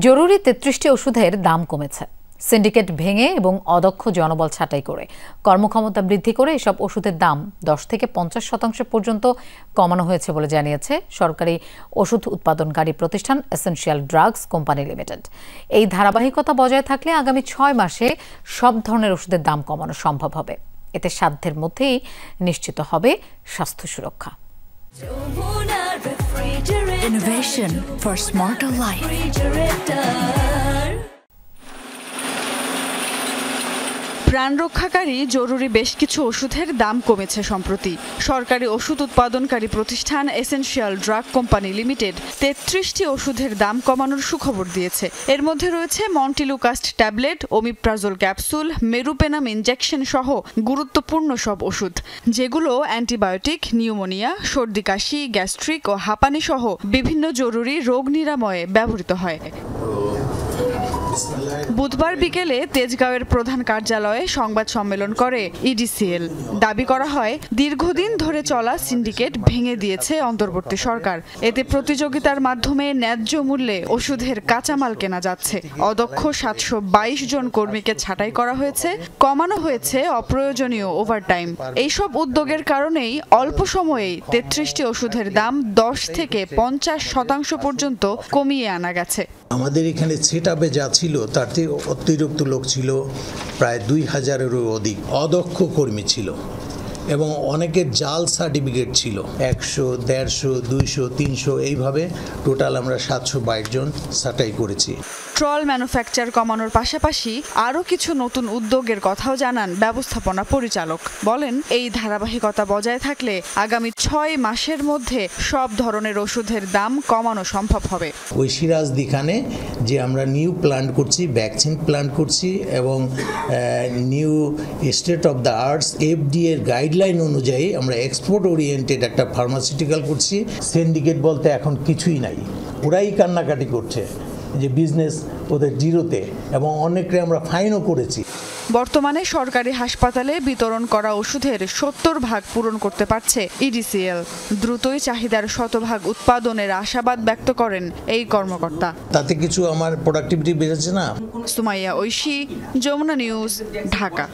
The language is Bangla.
জরুরি ৩৩টি ওষুধের দাম কমেছে। সিন্ডিকেট ভেঙে এবং অদক্ষ জনবল ছাঁটাই করে কর্মক্ষমতা বৃদ্ধি করে এসব ওষুধের দাম ১০ থেকে ৫০% পর্যন্ত কমানো হয়েছে বলে জানিয়েছে সরকারি ওষুধ উৎপাদনকারী প্রতিষ্ঠান এসেনশিয়াল ড্রাগস কোম্পানি লিমিটেড। এই ধারাবাহিকতা বজায় থাকলে আগামী ৬ মাসে সব ধরনের ওষুধের দাম কমানো সম্ভব হবে। এতে সাধ্যের মধ্যেই নিশ্চিত হবে স্বাস্থ্য সুরক্ষা। Innovation for smarter life. প্রাণ রক্ষাকারী জরুরি বেশ কিছু ওষুধের দাম কমেছে সম্প্রতি। সরকারি ওষুধ উৎপাদনকারী প্রতিষ্ঠান এসেনশিয়াল ড্রাগ কোম্পানি লিমিটেড ৩৩টি ওষুধের দাম কমানোর সুখবর দিয়েছে। এর মধ্যে রয়েছে মন্টিলুকাস্ট ট্যাবলেট, ওমিপ্রাজোল ক্যাপসুল, মেরুপেনাম ইনজেকশন সহ গুরুত্বপূর্ণ সব ওষুধ, যেগুলো অ্যান্টিবায়োটিক, নিউমোনিয়া, সর্দি কাশি, গ্যাস্ট্রিক ও হাঁপানি সহ বিভিন্ন জরুরি রোগ নিরাময়ে ব্যবহৃত হয়। বুধবার বিকেলে তেজগাঁওয়ের প্রধান কার্যালয়ে সংবাদ সম্মেলন করে ইডিসিএল। দাবি করা হয়, দীর্ঘদিন ধরে চলা সিন্ডিকেট ভেঙে দিয়েছে অন্তর্বর্তী সরকার। এতে প্রতিযোগিতার মাধ্যমে ন্যায্য মূল্যে ওষুধের কাঁচামাল কেনা যাচ্ছে। অদক্ষ ৭২২ জন কর্মীকে ছাঁটাই করা হয়েছে, কমানো হয়েছে অপ্রয়োজনীয় ওভারটাইম। এইসব উদ্যোগের কারণেই অল্প সময়েই ৩৩টি ওষুধের দাম ১০ থেকে ৫০% পর্যন্ত কমিয়ে আনা গেছে। আমাদের এখানে সেটআপে যা ছিল তার থেকে অতিরিক্ত লোক ছিল, প্রায় ২,০০০-এরও অধিক অদক্ষ কর্মী ছিল এবং অনেকের জাল সার্টিফিকেট ছিল। ১০০, ১৫০, ২০০, ৩০০ এইভাবে টোটাল আমরা ৭২২ জন ছাঁটাই করেছি। ট্রল ম্যানুফ্যাকচার কমানোর পাশাপাশি আরও কিছু নতুন উদ্যোগের কথাও জানান ব্যবস্থাপনা পরিচালক। বলেন, এই ধারাবাহিকতা বজায় থাকলে আগামী ৬ মাসের মধ্যে সব ধরনের ওষুধের দাম কমানো সম্ভব হবে। ওই সিরাজদিখানে যে আমরা নিউ প্ল্যান্ট করছি, ভ্যাকসিন প্ল্যান্ট করছি এবং new state of the arts FDA এর গাইডলাইন অনুযায়ী আমরা এক্সপোর্ট ওরিয়েন্টেড একটা ফার্মাসিউটিক্যাল করছি। সিন্ডিকেট বলতে এখন কিছুই নাই, ওরাই কান্নাকাটি করছে যে বিজনেস ওদের জিরোতে, এবং অনেককে আমরা ফাইনও করেছি। বর্তমানে সরকারি হাসপাতালে বিতরণ করা ওষুধের ৭০% পূরণ করতে পারছে ইডিসিএল। দ্রুতই চাহিদার ১০০% উৎপাদনের আশাবাদ ব্যক্ত করেন এই কর্মকর্তা। তাতে কিছু আমার প্রোডাক্টিভিটি বেড়েছে না। সুমাইয়া ঐশী, যমুনা নিউজ, ঢাকা।